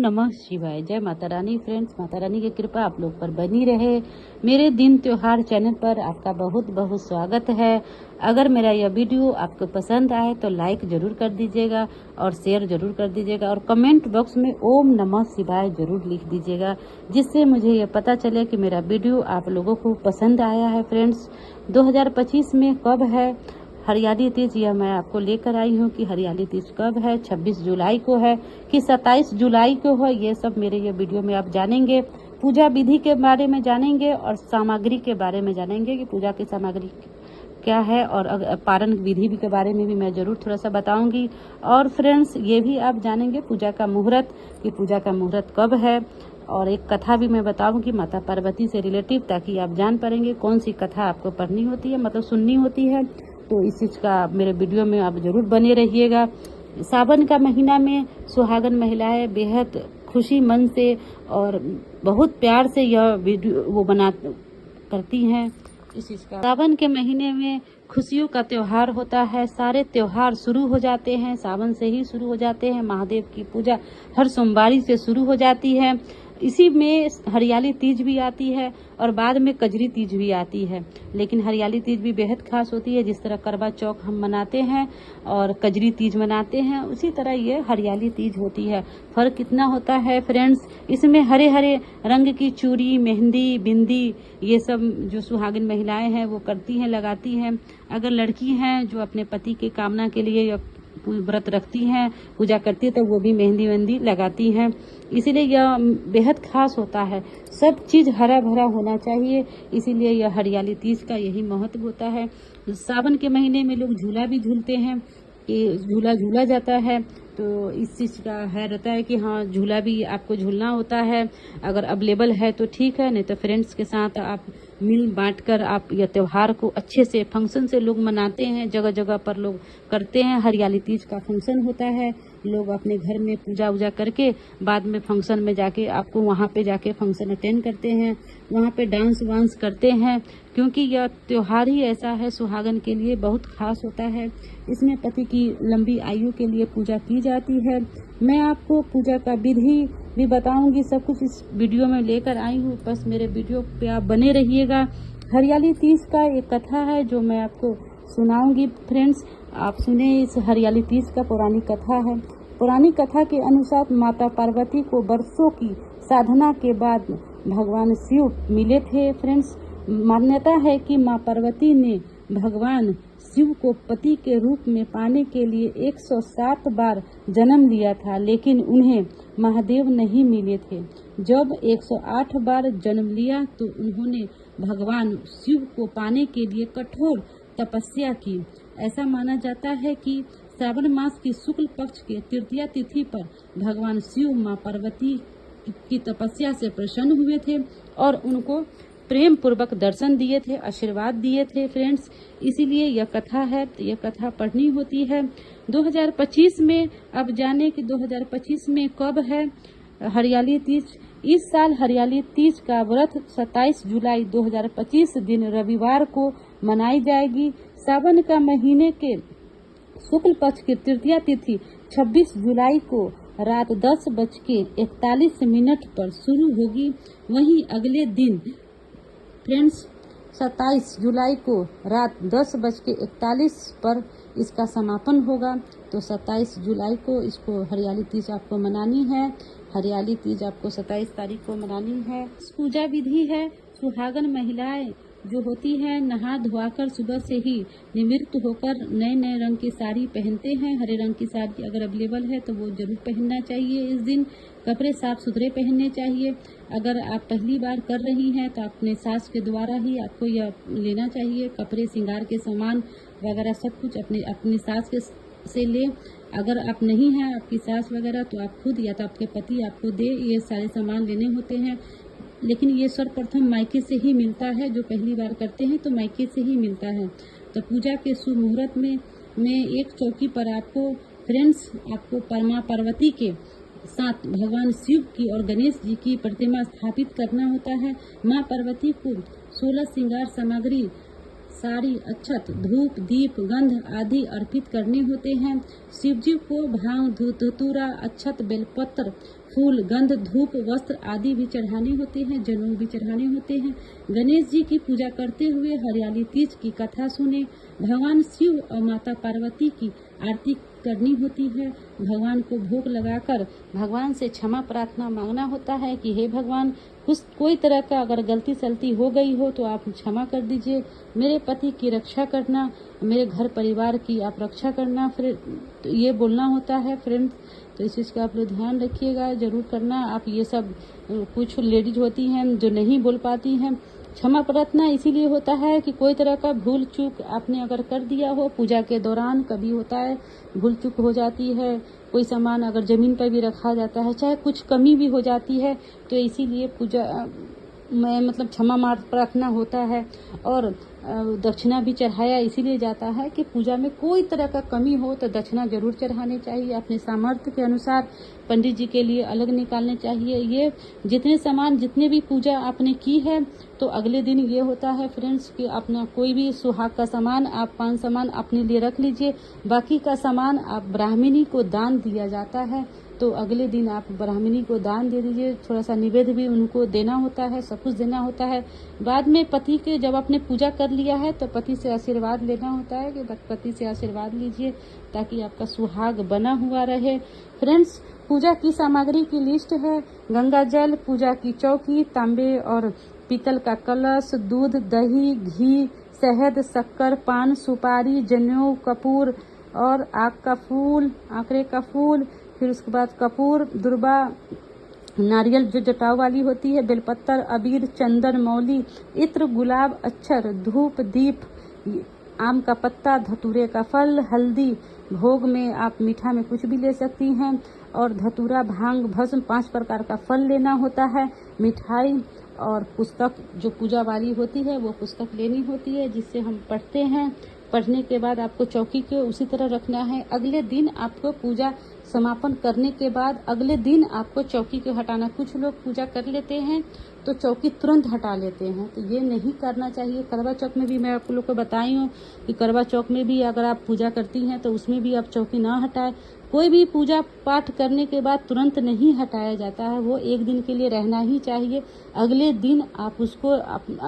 नमः शिवाय। जय माता रानी। फ्रेंड्स, माता रानी की कृपा आप लोग पर बनी रहे। मेरे दिन त्योहार चैनल पर आपका बहुत बहुत स्वागत है। अगर मेरा यह वीडियो आपको पसंद आए तो लाइक जरूर कर दीजिएगा और शेयर जरूर कर दीजिएगा और कमेंट बॉक्स में ओम नमः शिवाय जरूर लिख दीजिएगा, जिससे मुझे यह पता चले कि मेरा वीडियो आप लोगों को पसंद आया है। फ्रेंड्स, 2025 में कब है हरियाली तीज, यह मैं आपको लेकर आई हूँ कि हरियाली तीज कब है, 26 जुलाई को है कि 27 जुलाई को है, ये सब मेरे ये वीडियो में आप जानेंगे। पूजा विधि के बारे में जानेंगे और सामग्री के बारे में जानेंगे कि पूजा की सामग्री क्या है, और पारण विधि के बारे में भी मैं जरूर थोड़ा सा बताऊंगी। और फ्रेंड्स, ये भी आप जानेंगे पूजा का मुहूर्त कि पूजा का मुहूर्त कब है, और एक कथा भी मैं बताऊंगी माता पार्वती से रिलेटिव, ताकि आप जान पाएंगे कौन सी कथा आपको पढ़नी होती है, मतलब सुननी होती है। तो इस चीज का मेरे वीडियो में आप जरूर बने रहिएगा। सावन का महीना में सुहागन महिलाएं बेहद खुशी मन से और बहुत प्यार से यह वीडियो वो करती हैं। इस चीज का सावन के महीने में खुशियों का त्योहार होता है। सारे त्योहार शुरू हो जाते हैं, सावन से ही शुरू हो जाते हैं। महादेव की पूजा हर सोमवारी से शुरू हो जाती है। इसी में हरियाली तीज भी आती है और बाद में कजरी तीज भी आती है। लेकिन हरियाली तीज भी बेहद खास होती है। जिस तरह करवा चौक हम मनाते हैं और कजरी तीज मनाते हैं, उसी तरह ये हरियाली तीज होती है। फर्क कितना होता है फ्रेंड्स, इसमें हरे हरे रंग की चूड़ी, मेहंदी, बिंदी, ये सब जो सुहागिन महिलाएं हैं वो करती हैं, लगाती हैं। अगर लड़की हैं जो अपने पति के कामना के लिए व्रत रखती हैं, पूजा करती है, तो वो भी मेहंदी वेहंदी लगाती हैं। इसीलिए यह बेहद खास होता है। सब चीज हरा भरा होना चाहिए, इसीलिए यह हरियाली तीज का यही महत्व होता है। सावन के महीने में लोग झूला भी झूलते हैं कि झूला झूला जाता है, तो इस चीज का है रहता है कि हाँ, झूला भी आपको झूलना होता है। अगर अवेलेबल है तो ठीक है, नहीं तो फ्रेंड्स के साथ आप मिल बांट कर आप यह त्योहार को अच्छे से फंक्शन से लोग मनाते हैं। जगह जगह पर लोग करते हैं। हरियाली तीज का फंक्शन होता है, लोग अपने घर में पूजा वूजा करके बाद में फंक्शन में जाके आपको वहाँ पे जाके फंक्शन अटेंड करते हैं, वहाँ पे डांस वांस करते हैं, क्योंकि यह त्योहार ही ऐसा है सुहागन के लिए बहुत खास होता है। इसमें पति की लंबी आयु के लिए पूजा की जाती है। मैं आपको पूजा का विधि भी बताऊंगी, सब कुछ इस वीडियो में लेकर आई हूँ। बस मेरे वीडियो पे आप बने रहिएगा। हरियाली तीज का एक कथा है जो मैं आपको सुनाऊंगी। फ्रेंड्स, आप सुने, इस हरियाली तीज का पौराणिक कथा है। पौराणिक कथा के अनुसार माता पार्वती को वर्षों की साधना के बाद भगवान शिव मिले थे। फ्रेंड्स, मान्यता है कि माँ पार्वती ने भगवान शिव को पति के रूप में पाने के लिए 107 बार जन्म लिया था, लेकिन उन्हें महादेव नहीं मिले थे। जब 108 बार जन्म लिया तो उन्होंने भगवान शिव को पाने के लिए कठोर तपस्या की। ऐसा माना जाता है कि श्रावण मास की शुक्ल पक्ष के तृतीया तिथि पर भगवान शिव माँ पार्वती की तपस्या से प्रसन्न हुए थे और उनको प्रेम पूर्वक दर्शन दिए थे, आशीर्वाद दिए थे। फ्रेंड्स, इसीलिए यह कथा है, यह कथा पढ़नी होती है। 2025 में अब जाने कि 2025 में कब है हरियाली तीज। इस साल हरियाली तीज का व्रत 27 जुलाई 2025 दिन रविवार को मनाई जाएगी। सावन का महीने के शुक्ल पक्ष की तृतीया तिथि 26 जुलाई को रात 10:41 पर शुरू होगी। वहीं अगले दिन फ्रेंड्स 27 जुलाई को रात 10:41 पर इसका समापन होगा। तो 27 जुलाई को इसको हरियाली तीज आपको मनानी है। हरियाली तीज आपको 27 तारीख को मनानी है। पूजा विधि है, सुहागन महिलाएं जो होती हैं नहा धोकर सुबह से ही निवृत्त होकर नए नए रंग की साड़ी पहनते हैं। हरे रंग की साड़ी अगर अवेलेबल है तो वो जरूर पहनना चाहिए। इस दिन कपड़े साफ सुथरे पहनने चाहिए। अगर आप पहली बार कर रही हैं तो अपने सास के द्वारा ही आपको यह लेना चाहिए। कपड़े, श्रृंगार के सामान वगैरह सब कुछ अपनी सास के से ले। अगर आप नहीं हैं आपकी सास वगैरह तो आप खुद या तो आपके पति आपको दे, ये सारे सामान लेने होते हैं। लेकिन ये सर्वप्रथम मायके से ही मिलता है। जो पहली बार करते हैं तो मायके से ही मिलता है। तो पूजा के शुभ मुहूर्त में एक चौकी पर आपको फ्रेंड्स माँ पार्वती के साथ भगवान शिव की और गणेश जी की प्रतिमा स्थापित करना होता है। माँ पार्वती को 16 श्रृंगार सामग्री साड़ी, अक्षत, धूप, दीप, गंध आदि अर्पित करने होते हैं। शिव जी को भांग, धतूरा, अक्षत, बेलपत्र, फूल, गंध, धूप, वस्त्र आदि भी चढ़ाने होते हैं, जनेऊ भी चढ़ाने होते हैं। गणेश जी की पूजा करते हुए हरियाली तीज की कथा सुने। भगवान शिव और माता पार्वती की आरती करनी होती है। भगवान को भोग लगाकर भगवान से क्षमा प्रार्थना मांगना होता है कि हे भगवान, कुछ कोई तरह का अगर गलती सलती हो गई हो तो आप क्षमा कर दीजिए। मेरे पति की रक्षा करना, मेरे घर परिवार की आप रक्षा करना। फिर तो ये बोलना होता है फ्रेंड्स, तो इस चीज़ का आप लोग ध्यान रखिएगा, जरूर करना। आप ये सब कुछ लेडीज होती हैं जो नहीं बोल पाती हैं। क्षमा प्रार्थना इसीलिए होता है कि कोई तरह का भूल चूक आपने अगर कर दिया हो, पूजा के दौरान कभी होता है भूल चूक हो जाती है, कोई सामान अगर जमीन पर भी रखा जाता है, चाहे कुछ कमी भी हो जाती है, तो इसीलिए पूजा में मतलब क्षमा प्रार्थना होता है। और दक्षिणा भी चढ़ाया इसीलिए जाता है कि पूजा में कोई तरह का कमी हो तो दक्षिणा जरूर चढ़ानी चाहिए। अपने सामर्थ्य के अनुसार पंडित जी के लिए अलग निकालने चाहिए। ये जितने सामान, जितने भी पूजा आपने की है, तो अगले दिन ये होता है फ्रेंड्स कि अपना कोई भी सुहाग का सामान, आप 5 सामान अपने लिए रख लीजिए, बाकी का सामान आप ब्राह्मणी को दान दिया जाता है। तो अगले दिन आप ब्राह्मणी को दान दे दीजिए, थोड़ा सा निवेद्य भी उनको देना होता है, सब कुछ देना होता है। बाद में पति के जब आपने पूजा कर लिया है तो पति से आशीर्वाद लेना होता है कि पति से आशीर्वाद लीजिए ताकि आपका सुहाग बना हुआ रहे। फ्रेंड्स, पूजा की सामग्री की लिस्ट है: गंगा जल, पूजा की चौकी, तांबे और पीतल का कलश, दूध, दही, घी, शहद, शक्कर, पान, सुपारी, जनेऊ, कपूर और आक का फूल, आंकड़े का फूल, फिर उसके बाद कपूर, दुर्बा, नारियल जो जटाव वाली होती है, बेलपत्तर, अबीर, चंदन, मौली, इत्र, गुलाब, अक्षर, धूप, दीप, आम का पत्ता, धतूरे का फल, हल्दी। भोग में आप मीठा में कुछ भी ले सकती हैं, और धतूरा, भांग, भस्म, 5 प्रकार का फल लेना होता है। मिठाई और पुस्तक जो पूजा वाली होती है वो पुस्तक लेनी होती है जिससे हम पढ़ते हैं। पढ़ने के बाद आपको चौकी को उसी तरह रखना है। अगले दिन आपको पूजा समापन करने के बाद अगले दिन आपको चौकी को हटाना। कुछ लोग पूजा कर लेते हैं तो चौकी तुरंत हटा लेते हैं, तो ये नहीं करना चाहिए। करवा चौथ में भी मैं आप लोग को बताई हूँ कि करवा चौथ में भी अगर आप पूजा करती हैं तो उसमें भी आप चौकी ना हटाएं। कोई भी पूजा पाठ करने के बाद तुरंत नहीं हटाया जाता है, वो एक दिन के लिए रहना ही चाहिए। अगले दिन आप उसको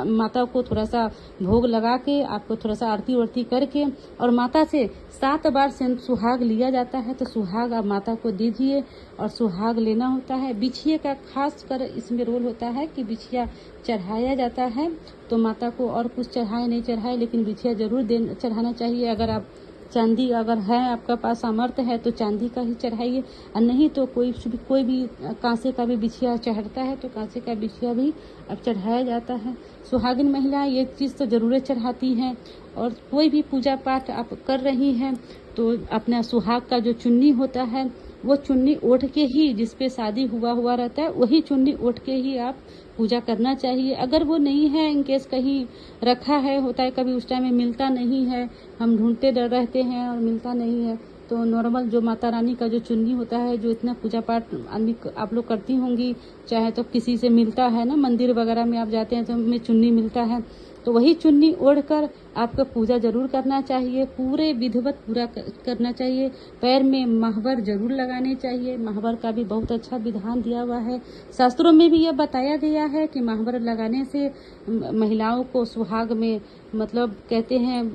माता को थोड़ा सा भोग लगा के, आपको थोड़ा सा आरती वारती करके, और माता से 7 बार से सुहाग लिया जाता है, तो सुहाग आप माता को दीजिए और सुहाग लेना होता है। बिछिए का खास कर इसमें रोल होता है कि बिछिया चढ़ाया जाता है, तो माता को और कुछ चढ़ाए नहीं चढ़ाए लेकिन बिछिया जरूर चढ़ाना चाहिए। अगर आप चांदी अगर है आपका पास सामर्थ्य है तो चांदी का ही चढ़ाइए, और नहीं तो कोई भी कांसे का भी बिछिया चढ़ता है तो कांसे का बिछिया भी अब चढ़ाया जाता है। सुहागिन महिलाएं ये चीज़ तो जरूर चढ़ाती हैं। और कोई भी पूजा पाठ आप कर रही हैं तो अपना सुहाग का जो चुन्नी होता है वो चुन्नी ओढ़ के ही, जिसपे शादी हुआ रहता है वही चुन्नी ओढ़ के ही आप पूजा करना चाहिए। अगर वो नहीं है, इनकेस कहीं रखा है, होता है कभी उस टाइम में मिलता नहीं है, हम ढूंढते रहते हैं और मिलता नहीं है, तो नॉर्मल जो माता रानी का जो चुन्नी होता है, जो इतना पूजा पाठ आदमी आप लोग करती होंगी, चाहे तो किसी से मिलता है ना, मंदिर वगैरह में आप जाते हैं तो हमें चुन्नी मिलता है, तो वही चुन्नी ओढ़कर आपको पूजा जरूर करना चाहिए। पूरे विधिवत पूरा करना चाहिए। पैर में महवर जरूर लगाने चाहिए। महवर का भी बहुत अच्छा विधान दिया हुआ है, शास्त्रों में भी यह बताया गया है कि महवर लगाने से महिलाओं को सुहाग में मतलब कहते हैं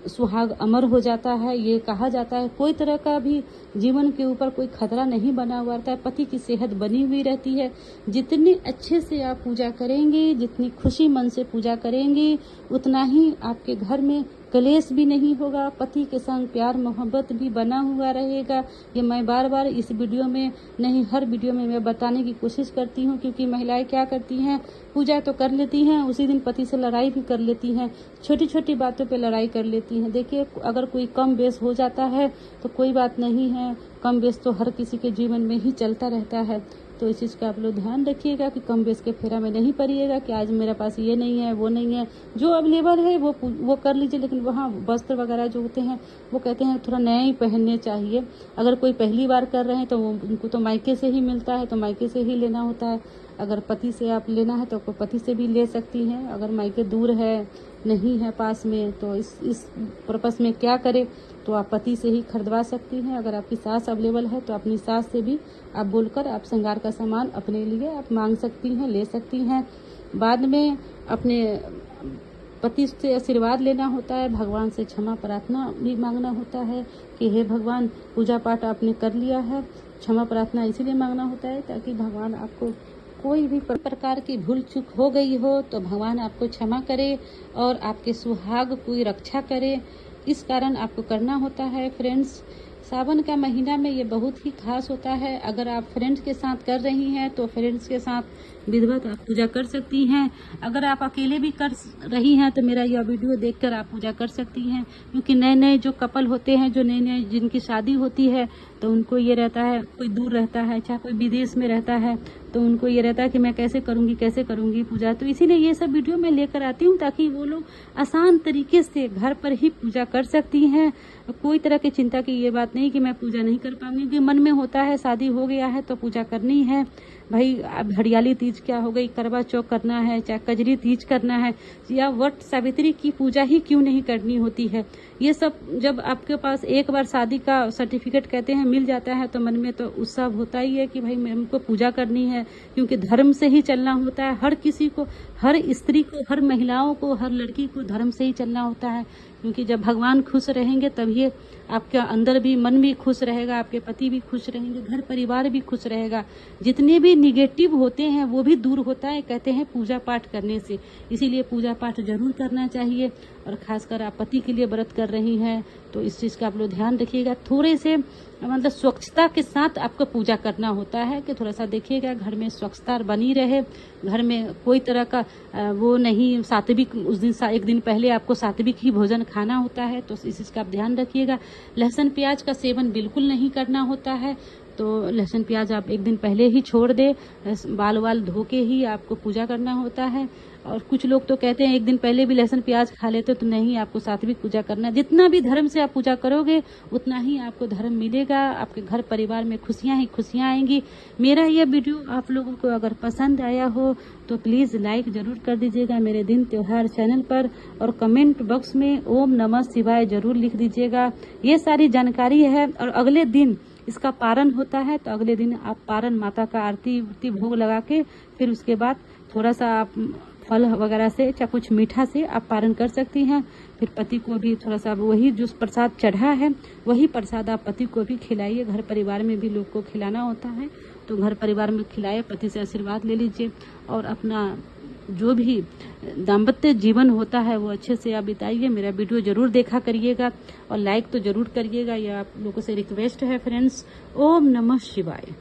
सुहाग अमर हो जाता है, ये कहा जाता है। कोई तरह का भी जीवन के ऊपर कोई खतरा नहीं बना हुआ रहता है, पति की सेहत बनी हुई रहती है। जितनी अच्छे से आप पूजा करेंगी, जितनी खुशी मन से पूजा करेंगी, उतना ही आपके घर में कलेश भी नहीं होगा, पति के संग प्यार मोहब्बत भी बना हुआ रहेगा। ये मैं बार बार इस वीडियो में नहीं, हर वीडियो में मैं बताने की कोशिश करती हूँ, क्योंकि महिलाएं क्या करती हैं, पूजा तो कर लेती हैं, उसी दिन पति से लड़ाई भी कर लेती हैं, छोटी छोटी बातों पे लड़ाई कर लेती हैं। देखिए, अगर कोई कम बेस हो जाता है तो कोई बात नहीं है, कम बेस तो हर किसी के जीवन में ही चलता रहता है। तो इस चीज़ का आप लोग ध्यान रखिएगा कि कम बेस के फेरा में नहीं पड़िएगा कि आज मेरे पास ये नहीं है वो नहीं है। जो अवेलेबल है वो कर लीजिए, लेकिन वहाँ वस्त्र वगैरह जो होते हैं वो कहते हैं थोड़ा नए ही पहनने चाहिए। अगर कोई पहली बार कर रहे हैं तो उनको तो मायके से ही मिलता है, तो मायके से ही लेना होता है। अगर पति से आप लेना है तो आपको पति से भी ले सकती हैं। अगर मायके दूर है, नहीं है पास में, तो इस पर्पस में क्या करें, तो आप पति से ही खरीदवा सकती हैं। अगर आपकी सास अवेलेबल है तो अपनी सास से भी आप बोलकर आप श्रृंगार का सामान अपने लिए आप मांग सकती हैं, ले सकती हैं। बाद में अपने पति से आशीर्वाद लेना होता है, भगवान से क्षमा प्रार्थना भी मांगना होता है कि हे भगवान, पूजा पाठ आपने कर लिया है। क्षमा प्रार्थना इसीलिए मांगना होता है ताकि भगवान आपको कोई भी प्रकार की भूल चूक हो गई हो तो भगवान आपको क्षमा करे और आपके सुहाग की रक्षा करे। इस कारण आपको करना होता है फ्रेंड्स। सावन का महीना में ये बहुत ही खास होता है। अगर आप फ्रेंड्स के साथ कर रही हैं तो फ्रेंड्स के साथ विधिवत आप पूजा कर सकती हैं। अगर आप अकेले भी कर रही हैं तो मेरा यह वीडियो देखकर आप पूजा कर सकती हैं, क्योंकि नए नए जो कपल होते हैं, जो नए नए जिनकी शादी होती है, तो उनको ये रहता है, कोई दूर रहता है, चाहे कोई विदेश में रहता है, तो उनको ये रहता है कि मैं कैसे करूँगी पूजा। तो इसीलिए ये सब वीडियो मैं लेकर आती हूँ ताकि वो लोग आसान तरीके से घर पर ही पूजा कर सकती हैं। कोई तरह की चिंता की ये बात नहीं कि मैं पूजा नहीं कर पाऊंगी, क्योंकि मन में होता है शादी हो गया है तो पूजा करनी है भाई। अब हरियाली तीज क्या हो गई, करवा चौथ करना है, चाहे कजरी तीज करना है, या वट सावित्री की पूजा ही क्यों नहीं करनी होती है। ये सब जब आपके पास एक बार शादी का सर्टिफिकेट कहते हैं मिल जाता है तो मन में तो उत्साह होता ही है कि भाई हमको पूजा करनी है, क्योंकि धर्म से ही चलना होता है। हर किसी को, हर स्त्री को, हर महिलाओं को, हर लड़की को धर्म से ही चलना होता है, क्योंकि जब भगवान खुश रहेंगे तभी आपके अंदर भी मन भी खुश रहेगा, आपके पति भी खुश रहेंगे, घर परिवार भी खुश रहेगा। जितने भी निगेटिव होते हैं वो भी दूर होता है, कहते हैं पूजा पाठ करने से। इसीलिए पूजा पाठ जरूर करना चाहिए। और खासकर आप पति के लिए व्रत कर रही हैं तो इस चीज़ का आप लोग ध्यान रखिएगा। थोड़े से मतलब स्वच्छता के साथ आपको पूजा करना होता है कि थोड़ा सा देखिएगा घर में स्वच्छता बनी रहे, घर में कोई तरह का वो नहीं, सात्विक उस दिन एक दिन पहले आपको सात्विक ही भोजन खाना होता है, तो इस चीज़ का आप ध्यान रखिएगा। लहसुन प्याज का सेवन बिल्कुल नहीं करना होता है, तो लहसुन प्याज आप एक दिन पहले ही छोड़ दे। बाल वाल धो के ही आपको पूजा करना होता है। और कुछ लोग तो कहते हैं एक दिन पहले भी लहसुन प्याज खा लेते, तो नहीं, आपको सात्विक पूजा करना है। जितना भी धर्म से आप पूजा करोगे उतना ही आपको धर्म मिलेगा, आपके घर परिवार में खुशियां ही खुशियां आएंगी। मेरा यह वीडियो आप लोगों को अगर पसंद आया हो तो प्लीज़ लाइक जरूर कर दीजिएगा मेरे दिन त्योहार चैनल पर, और कमेंट बॉक्स में ओम नमः शिवाय जरूर लिख दीजिएगा। ये सारी जानकारी है। और अगले दिन इसका पारण होता है, तो अगले दिन आप पारण माता का आरती भोग लगा के फिर उसके बाद थोड़ा सा आप फल वगैरह से चाहे कुछ मीठा से आप पारण कर सकती हैं। फिर पति को भी थोड़ा सा वही जो प्रसाद चढ़ा है वही प्रसाद आप पति को भी खिलाइए। घर परिवार में भी लोग को खिलाना होता है, तो घर परिवार में खिलाए, पति से आशीर्वाद ले लीजिए और अपना जो भी दाम्पत्य जीवन होता है वो अच्छे से आप बिताइए। मेरा वीडियो जरूर देखा करिएगा और लाइक तो जरूर करिएगा, यह आप लोगों से रिक्वेस्ट है फ्रेंड्स। ओम नमः शिवाय।